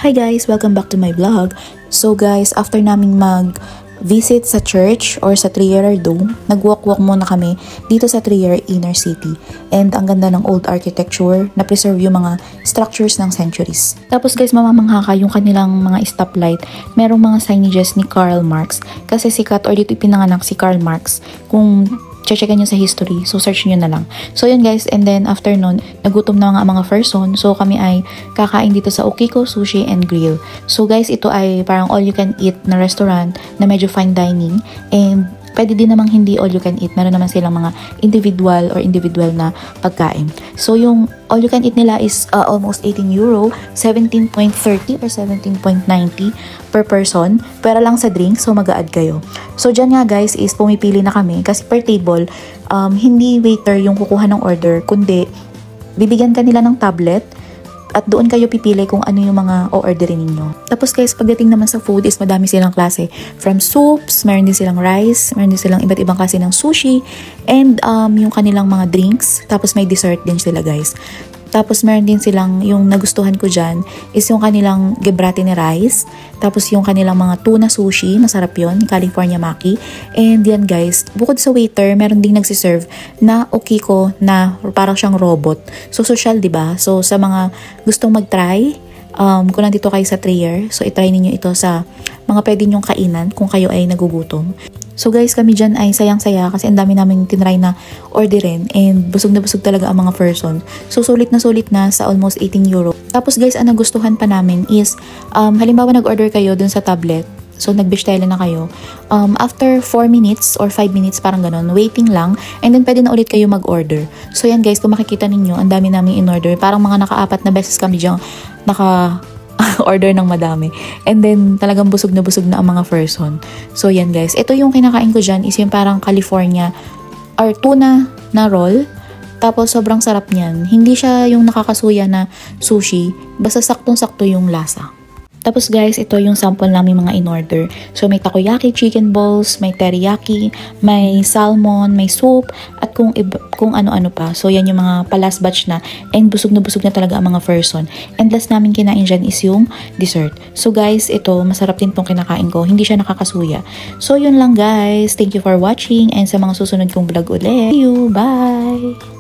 Hi guys! Welcome back to my vlog. So guys, after naming mag-visit sa church or sa Trier Dome, nag-walk-walk muna kami dito sa Trier Inner City. And ang ganda ng old architecture na preserve yung mga structures ng centuries. Tapos guys, mamamangha ka yung kanilang mga stoplight. Merong mga signages ni Karl Marx. Kasi sikat or dito ipinanganak si Karl Marx. Kung checkan nyo sa history. So, search nyo na lang. So, yun guys. And then, after nun, nagutom na mga person. So, kami ay kakain dito sa Okiko Sushi and Grill. So, guys, ito ay parang all-you-can-eat na restaurant na medyo fine dining. And pwede din namang hindi all you can eat. Meron naman silang mga individual na pagkain. So, yung all you can eat nila is almost 18 euro, 17.30 or 17.90 per person. Pero lang sa drink, so mag-a-add kayo. So, dyan nga guys is pumipili na kami kasi per table, hindi waiter yung kukuha ng order, kundi bibigyan ka nila ng tablet at doon kayo pipili kung ano yung mga o-orderin ninyo. Tapos guys, pagdating naman sa food is madami silang klase. From soups, meron din silang rice, meron din silang iba't ibang klase ng sushi, and yung kanilang mga drinks. Tapos may dessert din sila guys. Tapos meron din silang, yung nagustuhan ko dyan, is yung kanilang gebratine rice. Tapos yung kanilang mga tuna sushi, masarap yun, California Maki. And yan guys, bukod sa waiter, meron ding nagsiserve na Okiko na parang siyang robot. So social, diba? So sa mga gustong mag-try, kung nandito kayo sa Trier, so itry ninyo ito sa mga pwede nyong kainan kung kayo ay nagugutom. So guys, kami dyan ay sayang-saya kasi ang dami namin tinry na orderin and busog na busog talaga ang mga person. So sulit na sa almost 18 euro. Tapos guys, ang nagustuhan pa namin is, halimbawa nag-order kayo dun sa tablet. So nag-bishtela na kayo. After 4 minutes or 5 minutes, parang ganun, waiting lang. And then pwede na ulit kayo mag-order. So yan guys, kung makikita ninyo, ang dami namin in-order. Parang mga naka-4 na beses kami dyan order ng madami. And then, talagang busog na ang mga person. So, yan guys. Ito yung kinakain ko dyan is yung parang California or tuna na roll. Tapos, sobrang sarap niyan. Hindi siya yung nakakasuya na sushi. Basta saktong-sakto yung lasa. Tapos guys, ito yung sample namin mga in-order. So may takoyaki, chicken balls, may teriyaki, may salmon, may soup, at kung ano-ano pa. So yan yung mga last batch na. And busog na talaga ang mga person. And last namin kinain dyan is yung dessert. So guys, ito, masarap din tong kinakain ko. Hindi siya nakakasuya. So yun lang guys. Thank you for watching. And sa mga susunod kong vlog ulit. See you. Bye!